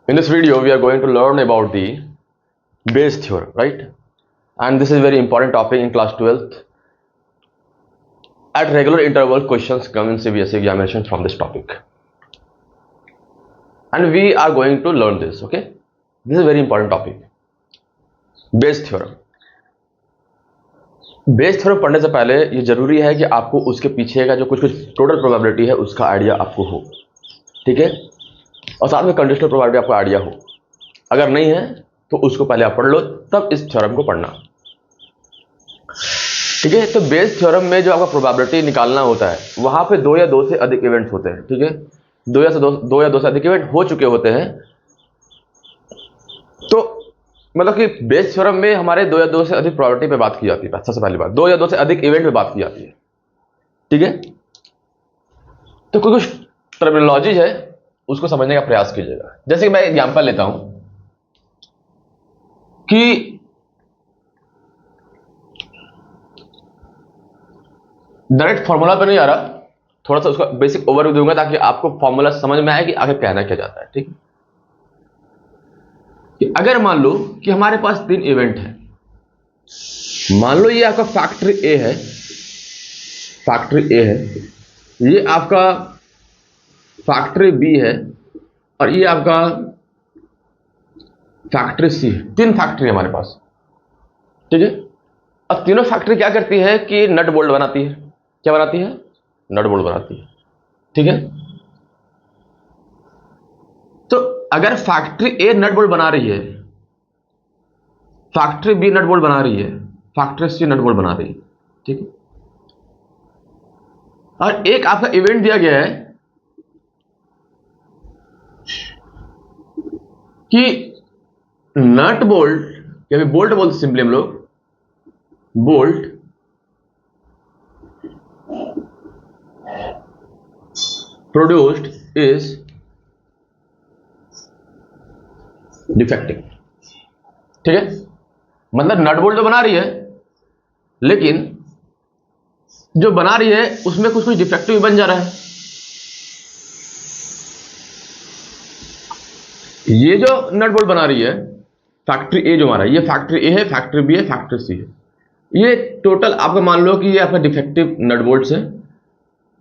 In this video, we are going to learn about the Bayes theorem, right? And this is a very important topic in class 12th. At regular interval, questions come in CBSE examinations from this topic. And we are going to learn this, okay? This is a very important topic. Bayes theorem. Bayes theorem पढ़ने से पहले ये जरूरी है कि आपको उसके पीछे का जो कुछ टोटल प्रोबेबिलिटी है उसका आइडिया आपको हो, ठीक है, और साथ में कंडीशनल प्रोबेबिलिटी आपको आइडिया हो। अगर नहीं है तो उसको पहले आप पढ़ लो, तब इस थ्योरम को पढ़ना, ठीक है। तो बेस थ्योरम में जो आपका प्रोबेबिलिटी निकालना होता है वहां पे दो या दो से अधिक इवेंट्स होते हैं, ठीक है। दो या दो से अधिक इवेंट हो चुके होते हैं। तो मतलब कि बेस थ्योरम में हमारे दो या दो से अधिक प्रोबेबिलिटी पे बात की जाती है। सबसे पहली बात, दो या दो से अधिक इवेंट पे बात की जाती है, ठीक है। तो कुछ टर्मिनोलॉजी है उसको समझने का प्रयास कीजिएगा। जैसे कि मैं एग्जांपल लेता हूं कि डायरेक्ट फॉर्मूला पे नहीं आ रहा, थोड़ा सा उसका बेसिक ओवरव्यू दूंगा ताकि आपको फॉर्मूला समझ में आए कि आगे कहना क्या जाता है, ठीक है। कि अगर मान लो कि हमारे पास तीन इवेंट है, मान लो ये आपका फैक्टर ए है, ये आपका फैक्टर बी है और ये आपका फैक्टर सी है। तीन फैक्ट्री है हमारे पास, ठीक है। अब तीनों फैक्ट्री क्या करती है कि नट बोल्ट बनाती है। क्या बनाती है? नट बोल्ट बनाती है, ठीक है। तो अगर फैक्ट्री ए नट बोल्ट बना रही है, फैक्ट्री बी नट बोल्ट बना रही है, फैक्ट्री सी नट बोल्ट बना रही है, ठीक है। और एक आपका इवेंट दिया गया है कि नट बोल्ट या फिर बोल्ट बोलते सिंपली हम लोग, बोल्ट प्रोड्यूस्ड इज डिफेक्टिव, ठीक है। मतलब नट बोल्ट तो बना रही है लेकिन जो बना रही है उसमें कुछ डिफेक्टिव बन जा रहा है। ये जो नट बोल्ट बना रही है फैक्ट्री ए जो हमारा, ये फैक्ट्री ए है, फैक्ट्री बी है, फैक्ट्री सी है। ये टोटल आपका मान लो कि ये आपका डिफेक्टिव नट बोल्ट्स है।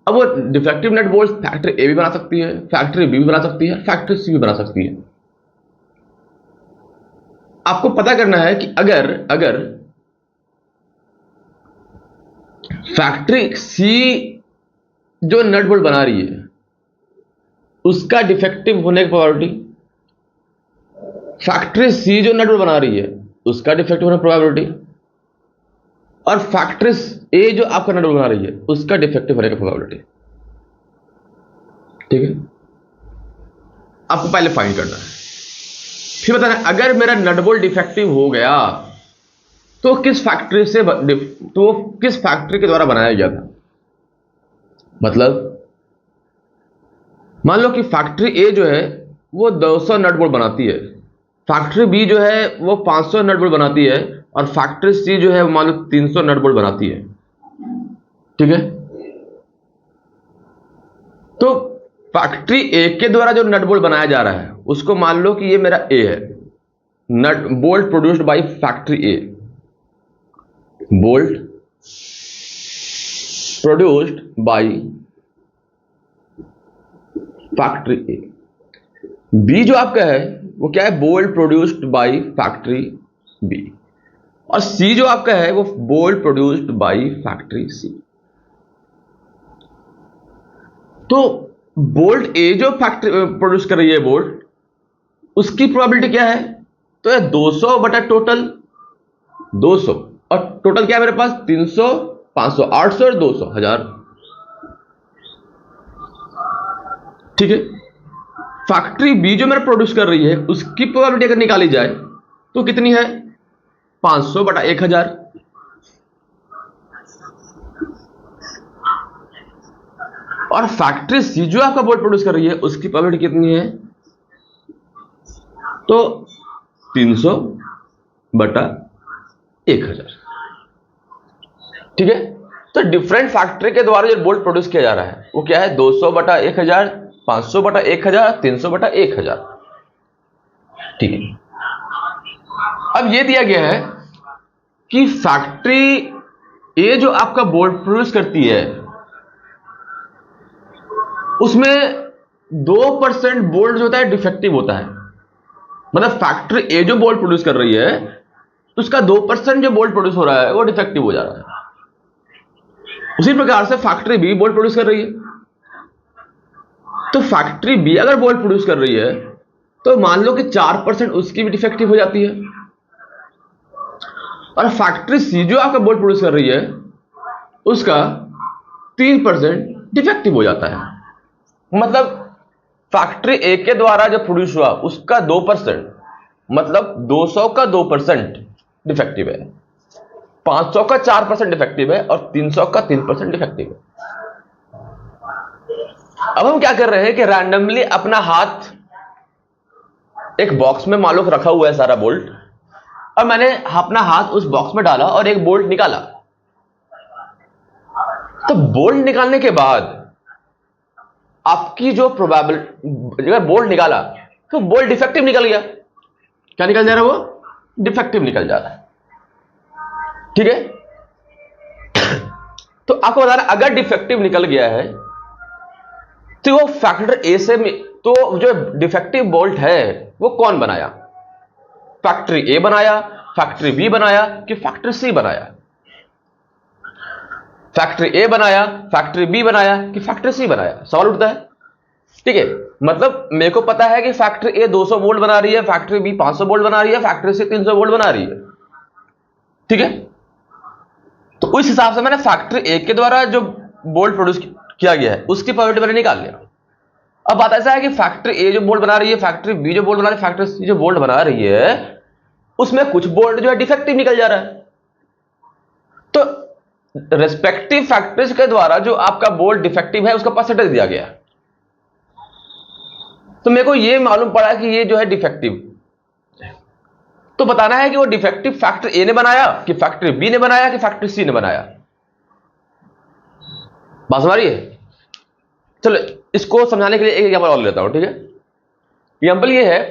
अब वो डिफेक्टिव नट बोल्ट्स फैक्ट्री ए भी बना सकती है, फैक्ट्री बी भी बना सकती है, फैक्ट्री सी भी बना सकती है। आपको पता करना है कि अगर फैक्ट्री सी जो नट बोल्ट बना रही है उसका डिफेक्टिव होने की प्रोबेबिलिटी, फैक्ट्री सी जो नट बोल्ट बना रही है उसका डिफेक्टिव होने की प्रोबेबिलिटी, और फैक्ट्री ए जो आपका नट बोल्ट बना रही है उसका डिफेक्टिव होने की प्रोबेबिलिटी, ठीक है। आपको पहले फाइंड करना है, फिर बताना अगर मेरा नट बोल्ट डिफेक्टिव हो गया तो किस फैक्ट्री के द्वारा बनाया गया था। मतलब मान लो कि फैक्ट्री ए जो है वो 200 नट बोल्ट बनाती है, फैक्ट्री बी जो है वो 500 नट बोल्ट बनाती है, और फैक्ट्री सी जो है वो मान लो 300 नट बोल्ट बनाती है, ठीक है। तो फैक्ट्री ए के द्वारा जो नट बोल्ट बनाया जा रहा है उसको मान लो कि ये मेरा ए है, nut bolt produced by factory A, bolt produced by factory A. B जो आपका है वो क्या है? Bolt produced by factory B, और सी जो आपका है वो bolt produced by factory C. तो बोल्ट ए जो फैक्ट्री प्रोड्यूस कर रही है बोल्ट, उसकी प्रोबेबिलिटी क्या है? तो ये 200 बटा टोटल 200, और टोटल क्या है मेरे पास? 300, 500, 800 और 200, 1000, ठीक है। फैक्ट्री बी जो मेरा प्रोड्यूस कर रही है उसकी प्रोबेबिलिटी अगर निकाली जाए तो कितनी है? 500 बटा 1000, और फैक्ट्री सी जो आपका बोल्ट प्रोड्यूस कर रही है उसकी प्रोबेबिलिटी कितनी है? तो 300 बटा 1000, ठीक है। तो डिफरेंट फैक्ट्री के द्वारा जो बोल्ट प्रोड्यूस किया जा रहा है वो क्या है? 200 बटा 1000, 500 बटा 1000, 300 बटा 1000। ठीक है, अब ये दिया गया है कि फैक्ट्री ए जो आपका बोल्ट प्रोड्यूस करती है उसमें 2% बोल्ट जो होता है डिफेक्टिव होता है। मतलब फैक्ट्री ए जो बोल्ट प्रोड्यूस कर रही है उसका 2% जो बोल्ट प्रोड्यूस हो रहा है वो डिफेक्टिव हो जा रहा है। उसी प्रकार से फैक्ट्री बी बोल्ट प्रोड्यूस कर रही है, तो फैक्ट्री बी अगर बोल्ट प्रोड्यूस कर रही है तो मान लो कि 4% उसकी भी डिफेक्टिव हो जाती है, और फैक्ट्री सी जो आपका बोल्ट प्रोड्यूस कर रही है उसका 3% डिफेक्टिव हो जाता है। मतलब फैक्ट्री ए के द्वारा जो प्रोड्यूस हुआ उसका 2%, मतलब 200 का 2% डिफेक्टिव है, 500 का 4% डिफेक्टिव है और 300 का 3% डिफेक्टिव है। अब हम क्या कर रहे हैं कि रैंडमली अपना हाथ एक बॉक्स में मान लो रखा हुआ है सारा बोल्ट, और मैंने अपना हाथ उस बॉक्स में डाला और एक बोल्ट निकाला। तो बोल्ट निकालने के बाद आपकी जो प्रोबेबिलिटी, अगर बोल्ट निकाला तो बोल्ट डिफेक्टिव निकल गया। क्या निकल जा रहा है? वो डिफेक्टिव निकल जा रहा है। ठीक है, तो आपको बता रहा अगर डिफेक्टिव निकल गया है तो वो फैक्टर ए से, तो जो डिफेक्टिव बोल्ट है वो कौन बनाया? फैक्ट्री ए बनाया, फैक्ट्री बी बनाया कि फैक्ट्री सी बनाया? फैक्ट्री ए बनाया, फैक्ट्री बी बनाया कि फैक्ट्री सी बनाया? सवाल उठता है। ठीक है, मतलब मेरे को पता है कि फैक्ट्री ए 200 वोल्ट बना रही है, फैक्ट्री बी 500 वोल्ट बना रही है, फैक्ट्री सी 300 वोल्ट बना रही है। ठीक है, तो उस हिसाब से मैंने फैक्ट्री ए के द्वारा जो वोल्ट प्रोड्यूस किया गया है उसकी प्रोबेबिलिटी मैंने निकाल लिया। अब बात ऐसा है कि फैक्ट्री ए जो बोल्ट बना रही है, फैक्ट्री बी जो बोल्ट बना रही है, फैक्ट्री सी जो बोल्ट बना रही है, उसमें कुछ बोल्ट जो है डिफेक्टिव निकल जा रहा है। तो रेस्पेक्टिव फैक्टरीज के द्वारा जो आपका बोल्ट डिफेक्टिव है उसका परसेंटेज दिया गया। तो मेरे को यह मालूम पड़ा कि ये जो है डिफेक्टिव, तो बताना है कि वो डिफेक्टिव फैक्ट्री ए ने बनाया कि फैक्ट्री बी ने बनाया कि फैक्ट्री सी ने बनाया। बात समझ रही है? चलो इसको समझाने के लिए एक एग्जांपल और लेता हूं। ठीक है, एग्जांपल ये है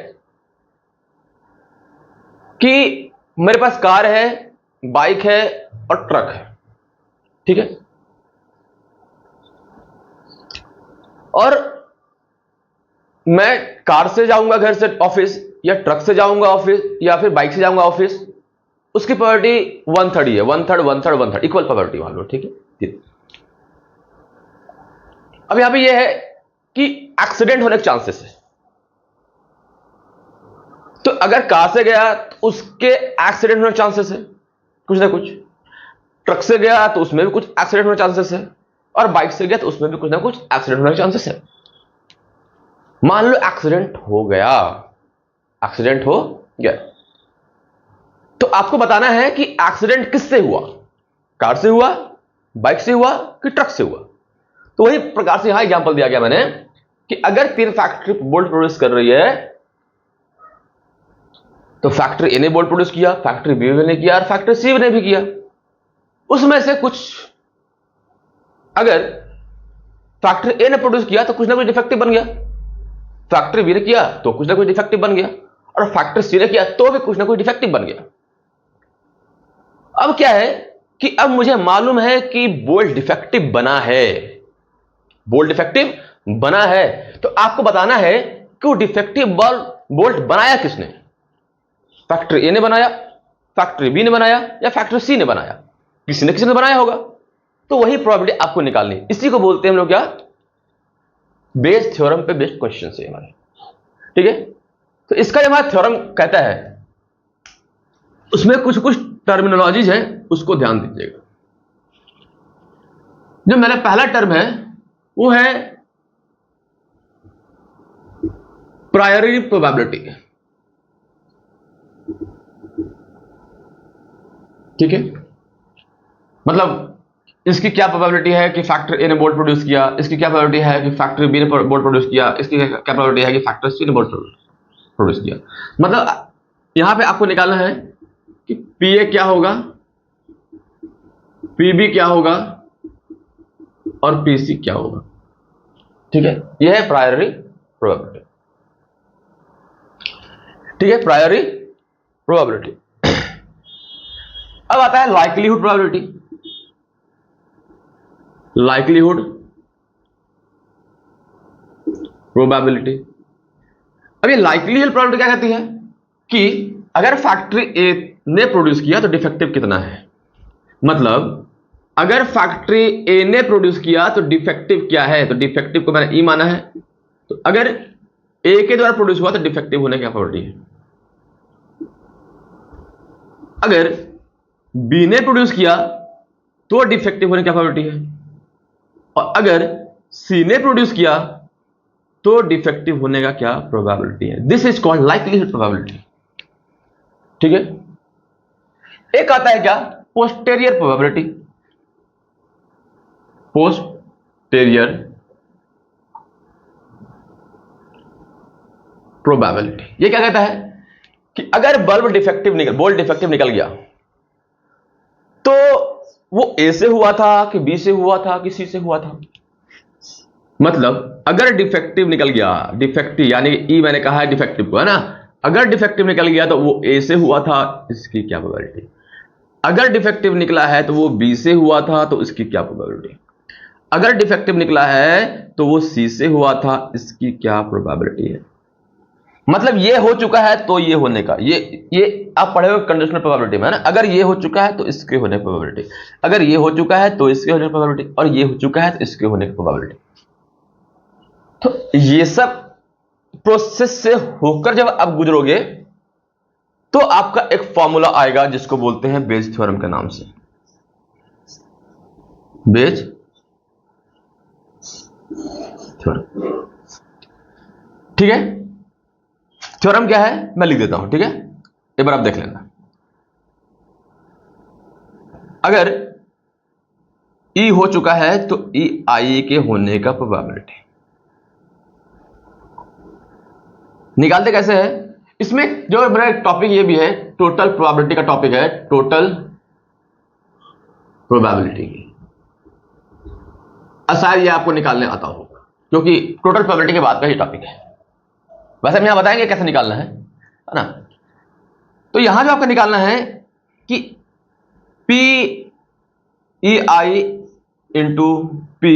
कि मेरे पास कार है, बाइक है और ट्रक है। ठीक है, और मैं कार से जाऊंगा घर से ऑफिस, या ट्रक से जाऊंगा ऑफिस, या फिर बाइक से जाऊंगा ऑफिस। उसकी प्रोबेबिलिटी 1/3 ही है, 1/3 1/3 1/3 इक्वल प्रोबेबिलिटी मान लो। ठीक है, अब यहां पे ये है कि एक्सीडेंट होने के चांसेस है। तो अगर कार से गया तो उसके एक्सीडेंट होने के चांसेस है कुछ ना कुछ, ट्रक से गया तो उसमें भी कुछ एक्सीडेंट होने के चांसेस है, और बाइक से गया तो उसमें भी कुछ ना कुछ एक्सीडेंट होने के चांसेस है। मान लो एक्सीडेंट हो गया, एक्सीडेंट हो गया, तो आपको बताना है कि एक्सीडेंट किससे हुआ, कार से हुआ, बाइक से हुआ कि ट्रक से हुआ। तो वही प्रकार से यहां एग्जांपल दिया गया मैंने कि अगर 3 फैक्ट्री बोल्ट प्रोड्यूस कर रही है तो फैक्ट्री ए ने बोल्ट प्रोड्यूस किया, फैक्ट्री बी ने किया और फैक्ट्री सी ने भी किया। उसमें से कुछ अगर फैक्ट्री ए ने प्रोड्यूस किया तो कुछ ना कुछ डिफेक्टिव बन गया, फैक्ट्री बी ने किया तो कुछ ना कुछ डिफेक्टिव बन गया, और फैक्ट्री सी ने किया तो भी कुछ ना कुछ डिफेक्टिव बन गया। अब क्या है कि अब मुझे मालूम है कि बोल्ट डिफेक्टिव बना है, बोल्ट डिफेक्टिव बना है, तो आपको बताना है कि वो डिफेक्टिव बोल्ट बनाया किसने? फैक्ट्री ए ने बनाया, फैक्ट्री बी ने बनाया या फैक्ट्री सी ने बनाया? किसी ने किसी ने बनाया होगा। तो वही प्रोबेबिलिटी आपको निकालनी, इसी को बोलते हैं हम लोग क्या, बेस्ड थ्योरम पे बेस्ड क्वेश्चन है हमारे। ठीक है, तो इसका जो हमारा थ्योरम कहता है उसमें कुछ कुछ टर्मिनोलॉजीज है, उसको ध्यान दीजिएगा। जो मेरा पहला टर्म है वो है प्रायोरी प्रोबेबिलिटी। ठीक है, मतलब इसकी क्या प्रोबेबिलिटी है कि फैक्ट्री ए ने बोल्ट प्रोड्यूस किया, इसकी क्या प्रोबेबिलिटी है कि फैक्ट्री बी ने बोल्ट प्रोड्यूस किया, इसकी क्या प्रोबेबिलिटी है कि फैक्ट्री सी ने बोल्ट प्रोड्यूस किया। मतलब यहां पे आपको निकालना है कि पी ए क्या होगा, पी बी क्या होगा और पी सी क्या होगा। ठीक है, यह है प्रायोरी प्रोबेबिलिटी। ठीक है, प्रायोरी प्रोबेबिलिटी। अब आता है लाइक्लीहुड प्रोबेबिलिटी। Likelihood probability. अब ये लाइक्लीहुड प्रोबेबिलिटी क्या कहती है कि अगर फैक्ट्री ए ने प्रोड्यूस किया तो डिफेक्टिव कितना है। मतलब अगर फैक्ट्री ए ने प्रोड्यूस किया तो डिफेक्टिव क्या है, तो डिफेक्टिव को मैंने ई माना है। तो अगर ए के द्वारा प्रोड्यूस हुआ तो डिफेक्टिव होने की प्रोबेबिलिटी है। अगर बी ने प्रोड्यूस किया तो डिफेक्टिव होने की प्रोबेबिलिटी है, और अगर सी ने प्रोड्यूस किया तो डिफेक्टिव होने का क्या प्रोबेबिलिटी है। This is called likelihood probability. ठीक है। एक आता है क्या, पोस्टेरियर प्रोबेबिलिटी। पोस्टेरियर प्रोबेबिलिटी ये क्या कहता है कि अगर बोल्ट डिफेक्टिव निकल गया तो वो ए से हुआ था कि बी से हुआ था कि सी से हुआ था। मतलब अगर डिफेक्टिव निकल गया, डिफेक्टिव यानी ई मैंने कहा है डिफेक्टिव को, है ना। अगर डिफेक्टिव निकल गया तो वो ए से हुआ था, इसकी क्या प्रोबेबिलिटी। अगर डिफेक्टिव निकला है तो वो बी से हुआ था, तो इसकी क्या प्रोबेबिलिटी। अगर डिफेक्टिव निकला है तो वो सी से हुआ था, इसकी क्या प्रोबेबिलिटी है। मतलब ये हो चुका है तो ये होने का, ये आप पढ़े हुए कंडीशनल प्रोबेबिलिटी में है ना। अगर ये हो चुका है तो इसके होने की प्रोबेबिलिटी, अगर ये हो चुका है तो इसके होने की प्रोबेबिलिटी, और ये हो चुका है तो इसके होने की प्रोबेबिलिटी। तो ये सब प्रोसेस से होकर जब आप गुजरोगे तो आपका एक फॉर्मूला आएगा जिसको बोलते हैं बेज थ्योरम के नाम से। Bayes theorem. ठीक है। थ्योरम क्या है मैं लिख देता हूं, ठीक है, एक बार आप देख लेना। अगर ई हो चुका है तो ई आई के होने का प्रोबेबिलिटी निकालते कैसे है। इसमें जो मेरा टॉपिक ये भी है, टोटल प्रोबेबिलिटी का टॉपिक है, टोटल प्रोबेबिलिटी की। शायद ये आपको निकालने आता होगा क्योंकि टोटल प्रोबेबिलिटी के बाद का ही टॉपिक है। वैसे हम यहां बताएंगे कैसे निकालना है ना। तो यहां जो आपको निकालना है कि P E I into P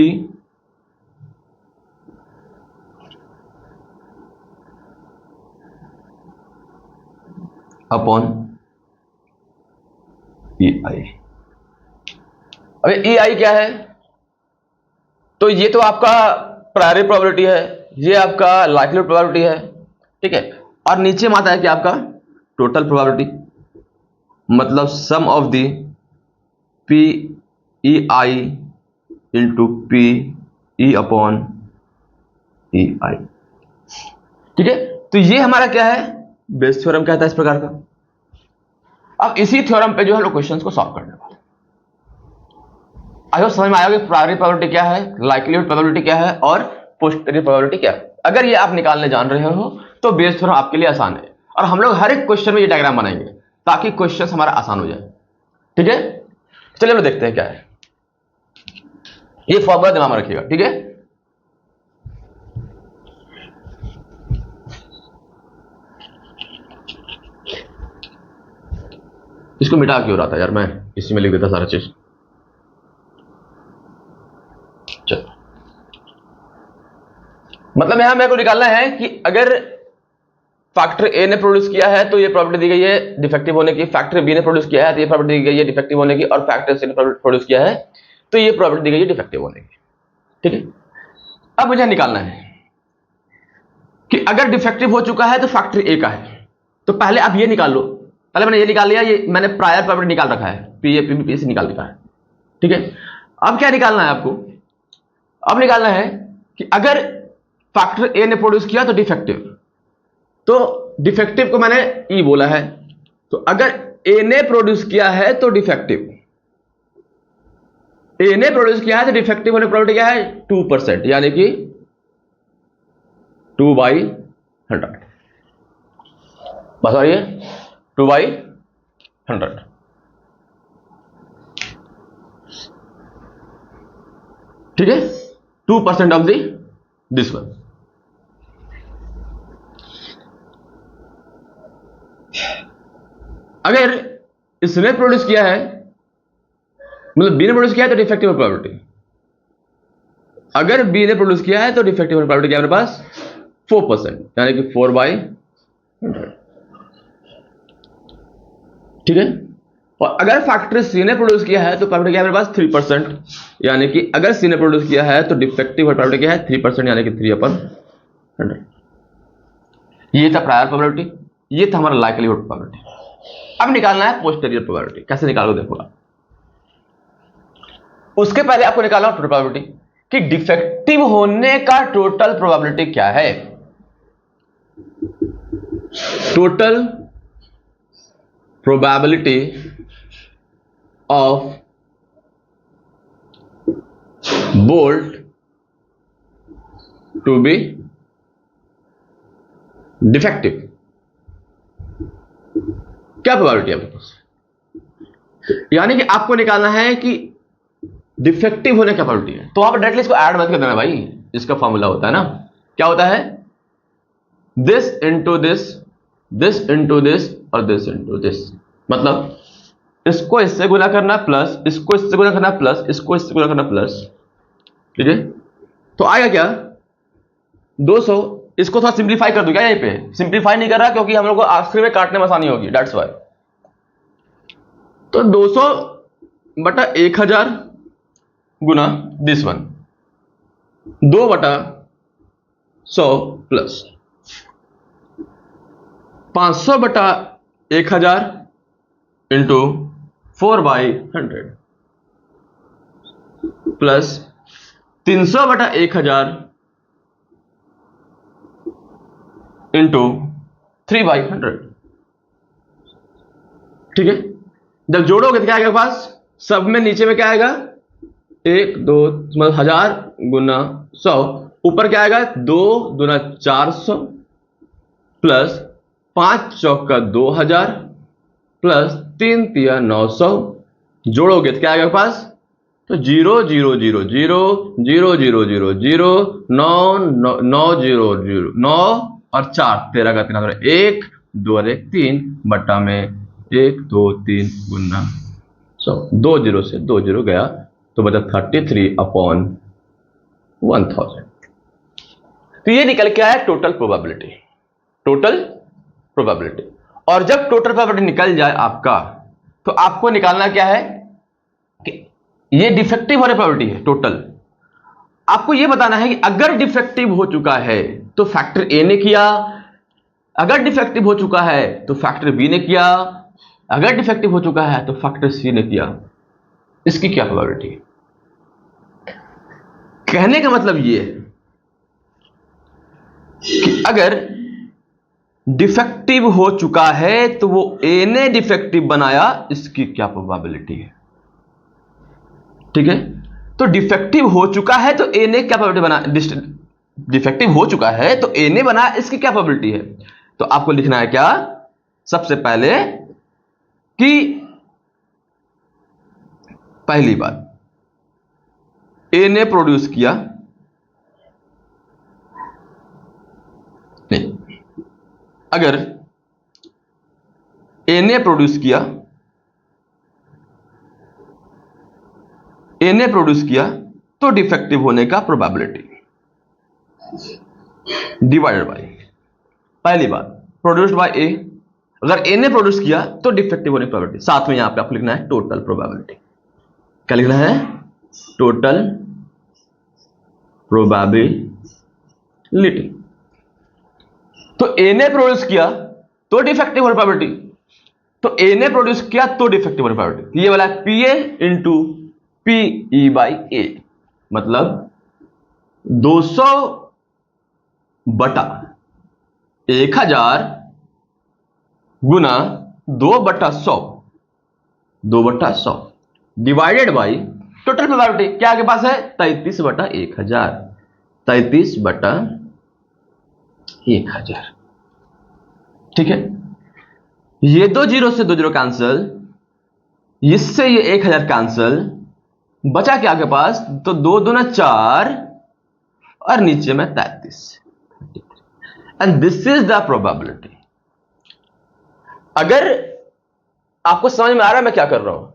upon E आई। अबे ई आई क्या है, तो ये तो आपका प्रायोरी प्रोबेबिलिटी है, ये आपका लाइक्लीहुड प्रोबेबिलिटी है, ठीक है। और नीचे में आता है कि आपका टोटल प्रोबेबिलिटी, मतलब sum of the P E I into P E upon E I. ठीक है। तो ये हमारा क्या है, बेस थ्योरम कहता है इस प्रकार का। अब इसी थ्योरम पे जो है लोग क्वेश्चंस को सॉल्व करने वाले। आई होप समझ में आया कि प्रायोरी प्रोबेबिलिटी क्या है, लाइक्लीहुड प्रोबेबिलिटी क्या है और पोस्टेरियर प्रोबेबिलिटी क्या है। अगर ये आप निकालने जान रहे हो तो बेस थ्योरम आपके लिए आसान है, और हम लोग हर एक क्वेश्चन में ये डायग्राम बनाएंगे ताकि क्वेश्चन हमारा आसान हो जाए। ठीक है, चलिए हम देखते हैं क्या है। ये फॉर्मूला दिमाग में रखिएगा, ठीक है। इसको मिटा क्यों रहा था यार, मैं इसी में लिख देता सारा चीज। चलो, मतलब यहां मेरे को निकालना है कि अगर फैक्टर ए ने प्रोड्यूस किया है तो ये प्रॉपर्टी दी गई है डिफेक्टिव होने की, फैक्टर बी ने प्रोड्यूस किया है तो ये प्रॉपर्टी दी गई है डिफेक्टिव होने की, और फैक्टर सी ने प्रोड्यूस किया है तो ये प्रॉपर्टी दी गई है डिफेक्टिव होने की। ठीक है। अब मुझे निकालना है कि अगर डिफेक्टिव हो चुका है तो फैक्टर ए का है, तो पहले आप ये निकाल लो। पहले मैंने ये निकाल लिया, ये मैंने प्रायर प्रॉपर्टी निकाल रखा है, पी ए पी बी से निकाल रखा है। ठीक है। अब क्या निकालना है आपको, अब निकालना है कि अगर फैक्टर ए ने प्रोड्यूस किया तो डिफेक्टिव, तो डिफेक्टिव को मैंने ई बोला है, तो अगर ए ने प्रोड्यूस किया है तो डिफेक्टिव, ए ने प्रोड्यूस किया है तो डिफेक्टिव होने की प्रोबेबिलिटी क्या है 2%, यानी कि 2/100। बस और ये 2/100। ठीक है, 2% ऑफ दिस वन। अगर इसने प्रोड्यूस किया है, मतलब बी ने प्रोड्यूस किया है तो डिफेक्टिव प्रोबेबिलिटी, अगर बी ने प्रोड्यूस किया है तो डिफेक्टिव प्रोबेबिलिटी क्या है मेरे पास 4%, यानी कि 4/100। ठीक है। और अगर फैक्टर सी ने प्रोड्यूस किया है तो प्रोबेबिलिटी क्या है मेरे पास 3%, यानी कि अगर सी ने प्रोड्यूस किया है तो डिफेक्टिव प्रोबेबिलिटी क्या है 3%, यानी कि 3/100। ये था प्रायर प्रोबेबिलिटी, ये था हमारा लाइक्लीहुड प्रोबेबिलिटी। अब निकालना है पोस्टीरियर प्रोबेबिलिटी। कैसे निकालो देखो आप। उसके पहले आपको निकालना टोटल प्रोबेबिलिटी कि डिफेक्टिव होने का टोटल प्रोबेबिलिटी क्या है। Total probability of bolt to be defective, क्या प्रोबेबिलिटी है आपके पास, यानी कि आपको निकालना है कि डिफेक्टिव होने का प्रोबेबिलिटी है। तो वहां पर डायरेक्टली इसको ऐड मत कर देना भाई, इसका फॉर्मूला होता है ना, क्या होता है, this into this, this into this और दिस इंटू दिस। मतलब इसको इससे गुना करना प्लस, इसको इससे गुना करना प्लस, इसको इससे गुना करना प्लस। ठीक है। तो आएगा क्या 200। इसको थोड़ा सिंप्लीफाई कर दूं क्या, यहीं पे सिंप्लीफाई नहीं कर रहा क्योंकि हम लोग को आखिर में काटने में आसानी होगी, दैट्स वाई। तो 200/1000 गुना this one, 2/100 plus 500/1000 into 4/100 plus 300/1000 into 3/100। ठीक है। जब जोड़ोगे तो क्या आएगा पास, सब में नीचे में क्या आएगा 1 2 मतलब 1000 गुना 100, ऊपर क्या आएगा 2 दूना 400 प्लस 5 चौका 2000 प्लस 3 तिया 900। जोड़ोगे तो क्या आएगा पास, तो 0 0 0 0 0 0 0 0 9 9 0 0 9 और 4 13 का 3 1 2 और 1 3 बटा में 1 2 3 गुना 100, 2 0 से 2 0 गया तो बचा 33/1000। तो ये निकल के आया टोटल प्रोबेबिलिटी, टोटल प्रोबेबिलिटी। और जब टोटल प्रोबेबिलिटी निकल जाए आपका, तो आपको निकालना क्या है कि ये डिफेक्टिव होने प्रोबेबिलिटी है टोटल। आपको ये बताना है कि अगर डिफेक्टिव हो चुका है तो फैक्टर ए ने किया, अगर डिफेक्टिव हो चुका है तो फैक्टर बी ने किया, अगर डिफेक्टिव हो चुका है तो फैक्टर सी ने किया। इसकी क्या प्रोबेबिलिटी है। कहने का मतलब ये है कि अगर डिफेक्टिव हो चुका है तो वो ए ने डिफेक्टिव बनाया, इसकी क्या प्रोबेबिलिटी है। ठीक है। तो डिफेक्टिव हो चुका है तो ए ने क्या प्रोबेबिलिटी बना, डिफेक्टिव हो चुका है तो ए ने बनाया, इसकी क्या प्रोबेबिलिटी है। तो आपको लिखना है क्या, सबसे पहले कि पहली बात ए ने प्रोड्यूस किया, नहीं, अगर ए ने प्रोड्यूस किया, ए ने प्रोड्यूस किया तो डिफेक्टिव होने का प्रोबेबिलिटी डिवाइडेड बाय, पहली बात प्रोड्यूस्ड बाय ए, अगर ए ने प्रोड्यूस किया तो डिफेक्टिव होने की प्रोबेबिलिटी। साथ में यहां पे आपको लिखना है टोटल प्रोबेबिलिटी। क्या लिखना है, टोटल प्रोबेबिलिटी। तो ए ने प्रोड्यूस किया तो डिफेक्टिव होने की प्रोबेबिलिटी, तो ए ने प्रोड्यूस किया तो डिफेक्टिव होने की प्रोबेबिलिटी। ये वाला P A into P E by A, मतलब 200/1000 गुना 2/100, 2/100 डिवाइडेड बाई टोटल प्रोबेबिलिटी क्या आपके पास है 33/1000, 33/1000। ठीक है। ये 2 0 से 2 0 कैंसिल, इससे ये 1000 कैंसिल, बचा क्या आपके पास, तो 2 दूना 4 और नीचे में 33। And this is the probability. अगर आपको समझ में आ रहा है मैं क्या कर रहा हूं,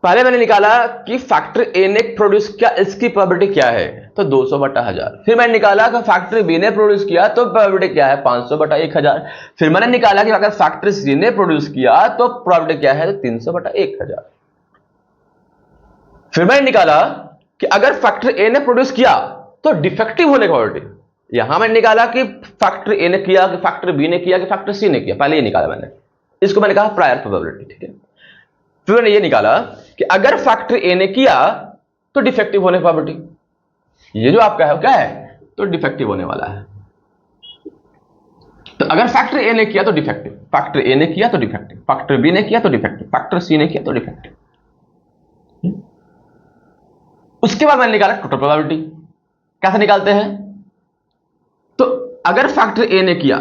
पहले मैंने निकाला कि फैक्ट्री ए ने प्रोड्यूस किया, इसकी प्रोबेबिलिटी क्या है, तो 200/1000। फिर मैंने निकाला कि फैक्ट्री बी ने प्रोड्यूस किया तो प्रोबेबिलिटी क्या है, 500/1000। फिर मैंने निकाला कि अगर फैक्ट्री सी ने प्रोड्यूस किया तो प्रोबेबिलिटी क्या है, तो 300/1000। फिर मैंने निकाला कि अगर फैक्ट्री ए ने प्रोड्यूस किया तो डिफेक्टिव होने की प्रोबेबिलिटी। यहां मैंने निकाला कि फैक्ट्री ए ने किया, कि फैक्ट्री बी ने किया, कि फैक्ट्री सी ने किया, पहले ये निकाला मैंने, इसको मैंने कहा प्रायर प्रोबेबिलिटी। ठीक है, फिर मैंने ये निकाला कि अगर फैक्ट्री ए ने किया तो डिफेक्टिव होने की प्रोबेबिलिटी, ये जो आपका है क्या है, तो डिफेक्टिव होने वाला है। तो अगर फैक्ट्री ए ने किया तो डिफेक्टिव, फैक्ट्री ए ने किया तो डिफेक्टिव, फैक्ट्री बी ने किया तो डिफेक्टिव, फैक्ट्री सी ने किया तो डिफेक्टिव। उसके बाद मैंने निकाला टोटल प्रोबेबिलिटी। कैसे निकालते हैं, तो अगर फैक्ट्री ए ने किया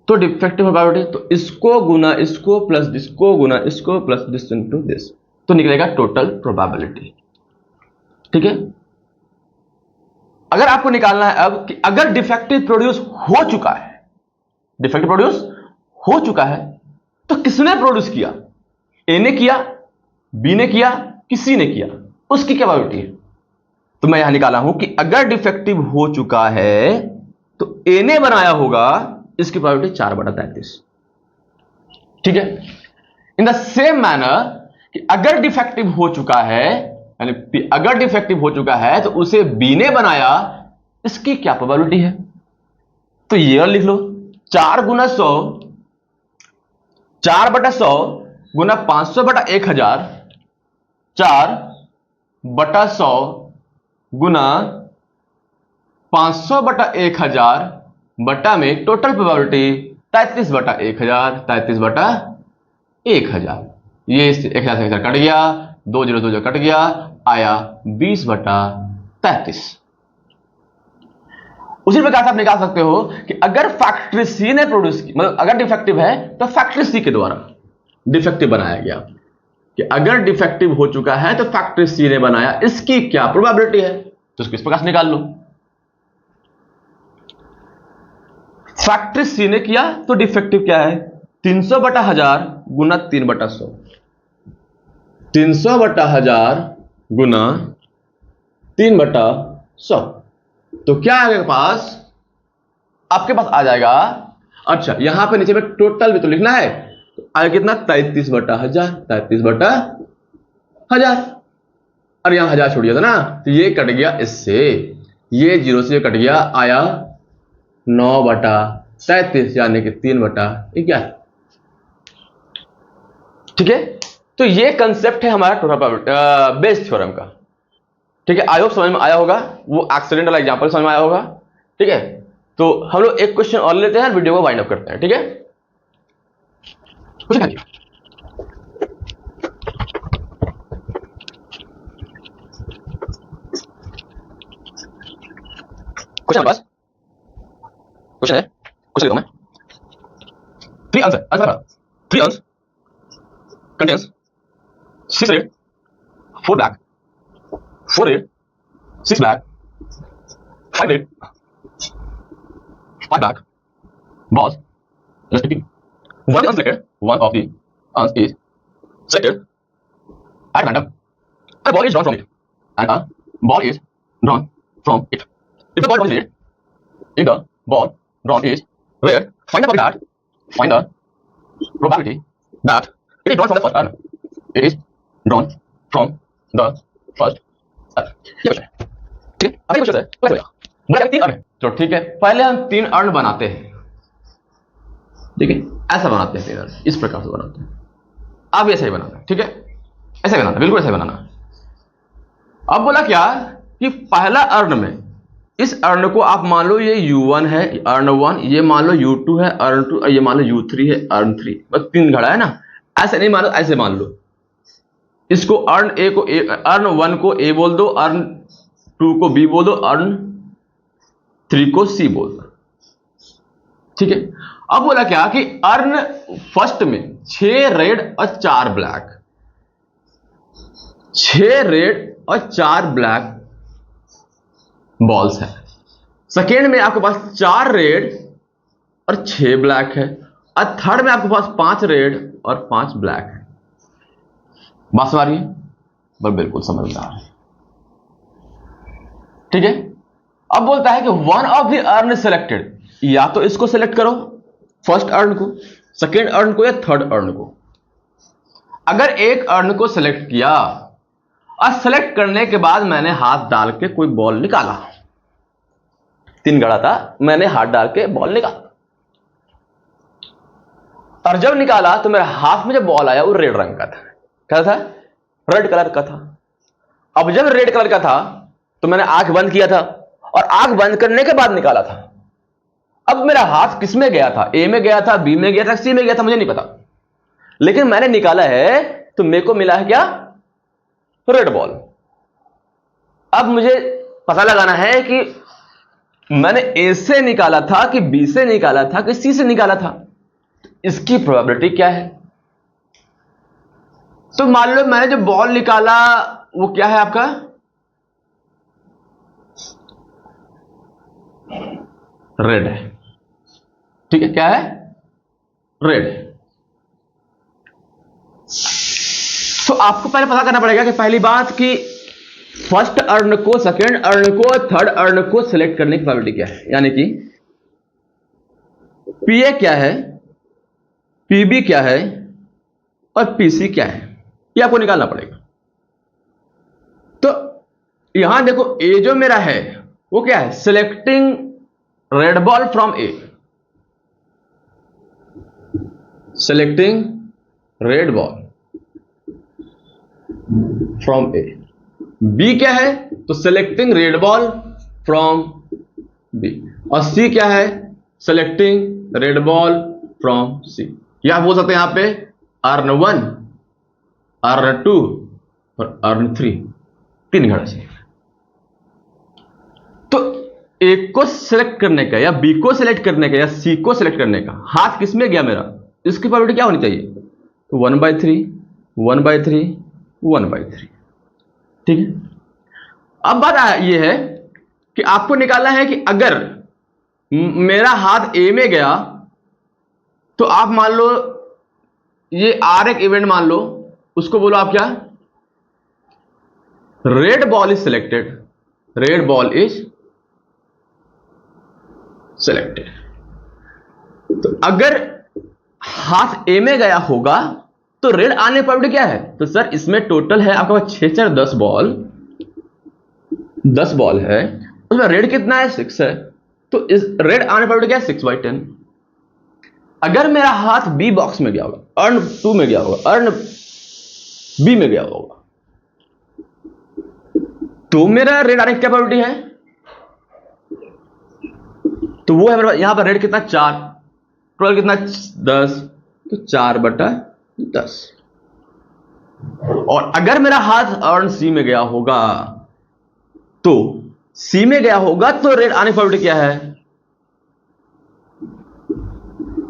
तो डिफेक्टिव प्रोबेबिलिटी, तो इसको गुना इसको प्लस इसको गुना इसको प्लस दिस इनटू दिस, तो निकलेगा टोटल प्रोबेबिलिटी। ठीक है, अगर आपको निकालना है अब कि अगर डिफेक्टिव प्रोड्यूस हो चुका है, डिफेक्टिव प्रोड्यूस हो चुका है, तो किसने प्रोड्यूस किया, ए ने किया, बी ने किया, कि सी ने किया, उसकी क्या प्रोबेबिलिटी है। तो मैं यहां निकाला हूं कि अगर डिफेक्टिव हो चुका है तो ए ने बनाया होगा, इसकी प्रोबेबिलिटी 4/33। ठीक है, इन द सेम मैनर कि अगर डिफेक्टिव हो चुका है, यानी अगर डिफेक्टिव हो चुका है तो उसे बी ने बनाया, इसकी क्या प्रोबेबिलिटी है, तो ये लिख लो 4 गुना 100, 4/100 गुना 500/1000, 4/100 गुना 500/1000 बटा में टोटल प्रोबेबिलिटी 33/1000, 33/1000। ये 1000 से कट गया, 2 0 2 0 कट गया, आया 20/33। उसी प्रकार से आप निकाल सकते हो कि अगर फैक्ट्री सी ने प्रोड्यूस की, मतलब अगर डिफेक्टिव है तो फैक्ट्री सी के द्वारा डिफेक्टिव बनाया गया, कि अगर डिफेक्टिव हो चुका है तो फैक्ट्री सी ने बनाया, इसकी क्या प्रोबेबिलिटी है, तो इसको इस प्रकार से निकाल लो। फैक्ट्री सी ने किया तो डिफेक्टिव क्या है, 300/1000 गुना 3/100, 300/1000 गुना 3/100, तो क्या आएगा पास, आपके पास आ जाएगा, अच्छा यहां पे नीचे में टोटल भी तो लिखना है, तो आएगा कितना, 33/1000, 33/1000, और यहां 1000 छोड़ दिया था ना, तो ये कट गया इससे, ये 0 से कट गया, आया 9/33, यानी कि 3/11। ठीक है, तो ये कंसेप्ट है हमारा टोटल बेस थ्योरम का। ठीक है, आई होप समझ में आया होगा, वो एक्सीडेंट वाला एग्जांपल समझ में आया होगा। ठीक है, तो हम लोग एक क्वेश्चन और लेते हैं, वीडियो को वाइंड अप करते हैं। ठीक है, क्वेश्चन पास क्वेश्चन है, क्वेश्चन देता हूं मैं। 3 answer, 3 answer contains 6 red, 4 black, 4 red, 6 black, 5 red, 5 black balls respectively. One is unselected, one of the uns is selected at random. A ball is drawn from it, and a ball is drawn from it. If the ball drawn is red, if the ball drawn is red, find the probability that it is drawn from the first urn. It is drawn from the first urn. ये question है, ठीक है। अब ये question है, बोला 3 earn, तो ठीक है, पहले हम 3 अर्न बनाते हैं। ठीक है, ऐसा बनाते हैं 3 अर्न, इस प्रकार से बनाते हैं। अब ऐसा ही बनाना है, ठीक है, ऐसे बनाना, बिल्कुल ऐसे बनाना। अब बोला क्या कि पहला अर्न में, इस अर्न को आप मान लो ये U1 है, अर्न 1, ये मान लो U2 है, अर्न 2, ये मान लो U3 है, अर्न 3, बस 3 घड़ा है ना, ऐसे नहीं मानो, ऐसे मान लो। इसको अर्न ए को अर्न 1 को ए बोल दो, अर्न 2 को बी बोल दो, अर्न 3 को सी बोल दो। ठीक है, अब बोला क्या कि अर्न फर्स्ट में 6 रेड और 4 ब्लैक, 6 रेड और 4 ब्लैक बॉल्स है। सेकेंड में आपके पास 4 रेड और 6 ब्लैक है, और थर्ड में आपके पास 5 रेड और 5 ब्लैक है। बात समझ आ रही है? बस बिल्कुल समझ में आ रही है। ठीक है, अब बोलता है कि one of the earn selected, या तो इसको सेलेक्ट करो, फर्स्ट अर्न को, सेकेंड अर्न को, या थर्ड अर्न को। अगर एक अर्न को सेलेक्ट किया और सेलेक्ट करने के बाद मैंने हाथ डाल के कोई बॉल निकाला, 3 गड़ा था, मैंने हाथ डाल के बॉल निकाला, और जब निकाला तो मेरे हाथ में जब बॉल आया वो रेड रंग का था। क्या था? रेड कलर का था। अब जब रेड कलर का था तो मैंने आंख बंद किया था, और आंख बंद करने के बाद निकाला था। अब मेरा हाथ किस में गया था? ए में गया था, बी में गया था, सी में गया था, मुझे नहीं पता, लेकिन मैंने निकाला है तो मेरे को मिला है क्या? Red ball. अब मुझे पता लगाना है कि मैंने ए से निकाला था कि बी से निकाला था कि सी से निकाला था, इसकी प्रोबेबिलिटी क्या है? तो मान लो मैंने जो बॉल निकाला वो क्या है आपका? रेड है। ठीक है, क्या है? रेड है। तो आपको पहले पता करना पड़ेगा कि पहली बात कि फर्स्ट अर्न को, सेकेंड अर्न को, थर्ड अर्न को सिलेक्ट करने की प्रोबेबिलिटी क्या है, यानी कि पीए क्या है, पीबी क्या है और पीसी क्या है, ये आपको निकालना पड़ेगा। तो यहां देखो, ए जो मेरा है वो क्या है? Selecting red ball from A, selecting red ball from A. B क्या है? तो selecting red ball from B. और सी क्या है? Selecting red ball from C. या बोल सकते हैं यहां पे अर्न 1, अर्न 2 और अर्न 3, 3 घड़ा से। तो ए को सिलेक्ट करने का, या बी को सिलेक्ट करने का, या सी को सिलेक्ट करने का हाथ किस में गया मेरा, इसकी प्रोबेबिलिटी क्या होनी चाहिए? तो 1/3, 1/3, 1/3। ठीक है, अब बात यह है कि आपको निकालना है कि अगर मेरा हाथ ए में गया तो आप मान लो ये आर एक इवेंट मान लो, उसको बोलो आप क्या? Red ball is selected, red ball is selected. तो अगर हाथ ए में गया होगा तो रेड आने पर क्या है? तो सर इसमें टोटल है आपके पास 6 4 10 बॉल, 10 बॉल है, उसमें रेड कितना है? 6 है। तो इस रेड आने पर क्या है? 6/10। अगर मेरा हाथ बी बॉक्स में गया होगा, अर्न 2 में गया होगा, अर्न बी में गया होगा, तो मेरा रेड आने की क्या प्रोबेबिलिटी है? तो वो है मेरे पास यहां पर रेड कितना? 4, टोटल कितना? 10, तो 4/10। और अगर मेरा हाथ अर्न सी में गया होगा, तो सी में गया होगा तो रेड आने की प्रोबेबिलिटी क्या है?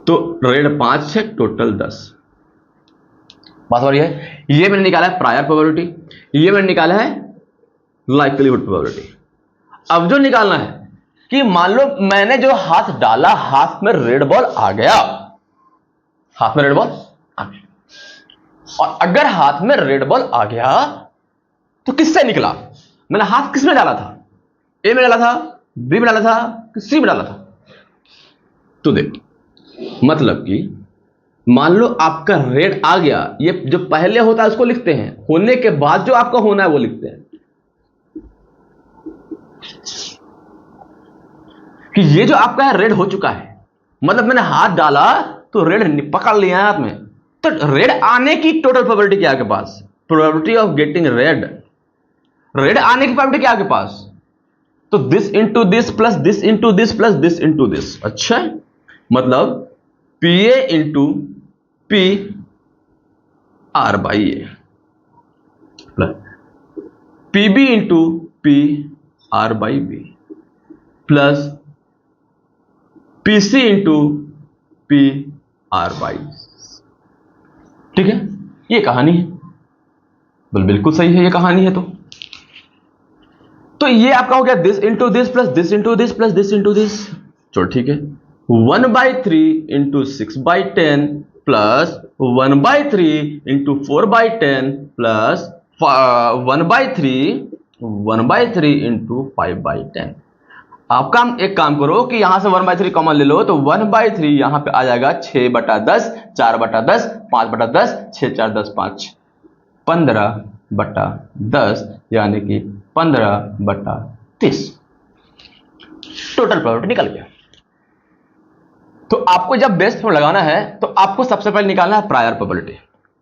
तो रेड 5 है, टोटल 10। बात हो रही है? ये मैंने निकाला है प्रायर प्रोबेबिलिटी, ये मैंने निकाला है लाइक्लीहुड प्रोबेबिलिटी। अब जो निकालना है कि मान लो मैंने जो हाथ डाला, हाथ में रेड बॉल आ गया, हाथ में रेड बॉल आ गया, और अगर हाथ में रेड बॉल आ गया तो किससे निकला? मैंने हाथ किस में डाला था? ए में डाला था, बी में डाला था, कि सी में डाला था? तो देख, मतलब कि मान लो आपका रेड आ गया, ये जो पहले होता है उसको लिखते हैं, होने के बाद जो आपका होना है वो लिखते हैं, कि ये जो आपका है रेड हो चुका है, मतलब मैंने हाथ डाला तो रेड पकड़ लिया है हाथ में। तो रेड आने की टोटल प्रोबेबिलिटी क्या है आपके पास? Probability of getting red, red आने की प्रोबेबिलिटी क्या है आपके पास? तो this into this plus this into this plus this into this. अच्छा, मतलब P A into P R by A plus P B into P R by B plus P C into P R by. ठीक है, ये कहानी है। बिल्कुल सही है, ये कहानी है। तो ये आपका हो गया this into this plus this into this plus this into this. चलो ठीक है, 1/3 into 6/10 plus 1/3 into 4/10 plus 1/3 into 5/10। आप एक काम करो कि यहां से 1/3 कॉमन ले लो, तो 1/3 यहां पे आ जाएगा 6/10, 4/10, 5/10, 6 4 10 5, 15/10 यानी कि 15/30। टोटल प्रोबेबिलिटी निकल गया। तो आपको जब बेस फॉर्म लगाना है तो आपको सबसे पहले निकालना है प्रायर प्रोबेबिलिटी,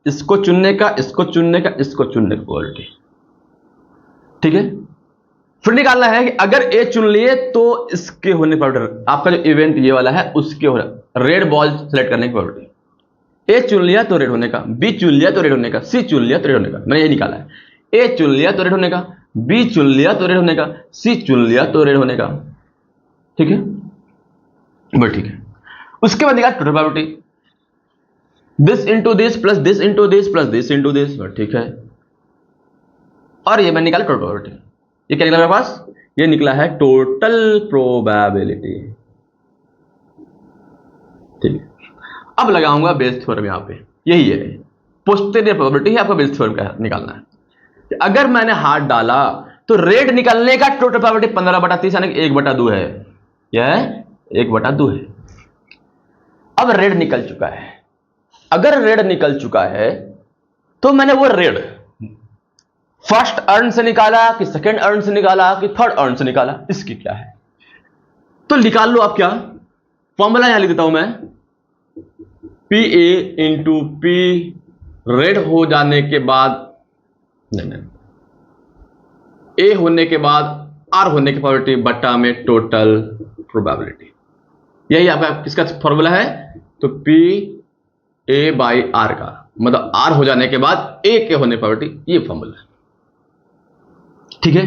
इसको चुनने का, इसको चुनने का, इसको चुनने की प्रोबेबिलिटी, ठीक है। फिर निकालना है कि अगर ए चुन लिए तो इसके होने पर, आपका जो इवेंट ये वाला है उसके हो रेड बॉल सेलेक्ट करने की प्रोबेबिलिटी। ए चुन लिया तो रेड होने का, बी चुन लिया तो रेड होने का, सी चुन लिया तो रेड होने का। मैंने ये निकाला है, ए चुन लिया तो रेड होने का, बी चुन लिया तो रेड होने का, सी चुन लिया तो रेड होने का, ठीक है, बस ठीक है। उसके बाद निकाला total probability, this into this plus this into this plus this into this, ठीक है। और ये मैंने निकाला टोटल प्रोबेबिलिटी। ये क्या निकला मेरे पास? ये निकला है टोटल प्रोबेबिलिटी, ठीक है। अब लगाऊंगा बेस थ्योरम, यहां पे यही है, पोस्टीरियर प्रोबेबिलिटी है आपका बेस थ्योरम का निकालना है। अगर मैंने हाथ डाला तो रेड निकलने का टोटल प्रोबेबिलिटी 15/30 यानी 1/2 है, यह 1/2 है। अब रेड निकल चुका है, अगर रेड निकल चुका है तो मैंने वो रेड फर्स्ट अर्न से निकाला कि सेकंड अर्न से निकाला कि थर्ड अर्न से निकाला, इसकी क्या है तो निकाल लो आप। क्या फॉर्मूला यहां लिख देता हूं मैं, P A into P red हो जाने के बाद, नहीं ए होने के बाद आर होने की प्रोबेबिलिटी बटा में टोटल प्रोबेबिलिटी, यही आपका किसका फॉर्मूला है। तो पी ए बाई आर का मतलब आर हो जाने के बाद ए के होने की प्रोबेबिलिटी, ये फॉर्मूला है, ठीक है।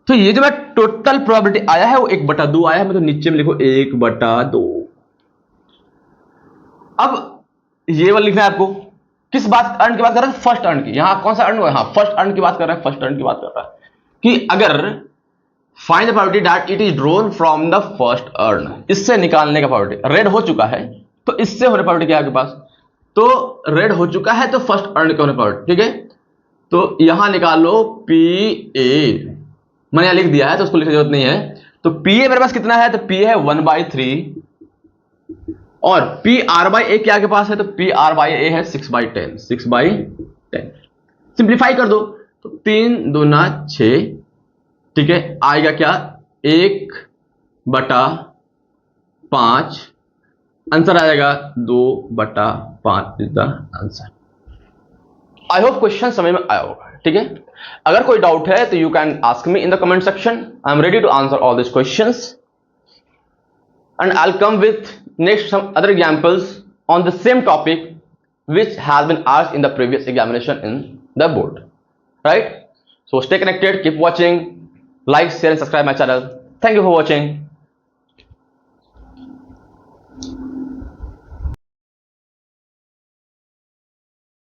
तो ये जो मैं टोटल प्रोबेबिलिटी आया है वो 1/2 आया है, मैं तो नीचे में लिखो 1/2। अब ये वाला लिखना है आपको, किस बात अर्न की बात कर रहा है? फर्स्ट अर्न की। यहां कौन सा अर्न हुआ? हाँ फर्स्ट अर्न की बात कर रहा है, फर्स्ट अर्न की बात कर रहा है कि अगर find the probability that it is drawn from the first earn, इससे निकालने का प्रोबेबिलिटी। रेड हो चुका है तो इससे होने प्रोबेबिलिटी क्या है आपके पास? तो रेड हो चुका है तो फर्स्ट अर्न के होने प्रोबेबिलिटी, ठीक है। तो यहां निकालो पी ए, मैंने यहां लिख दिया है तो उसको लिखने की जरूरत नहीं है। तो पी ए मेरे पास कितना है? तो पी है 1/3 और पी आर बाई ए क्या के पास है? तो पी आर बाई ए है 6/10, 6/10। सिंप्लीफाई कर दो तो 3 दूना 6, ठीक है, आएगा क्या? 1/5, आंसर आएगा 2/5 is the answer. I hope question समझ में आया होगा, ठीक है। अगर कोई डाउट है तो you can ask me in the comment section, I am ready to answer all this questions and I'll come with next some other examples on the same topic which has been asked in the previous examination in the board, right? So stay connected, keep watching, like, share and subscribe my channel. Thank you for watching.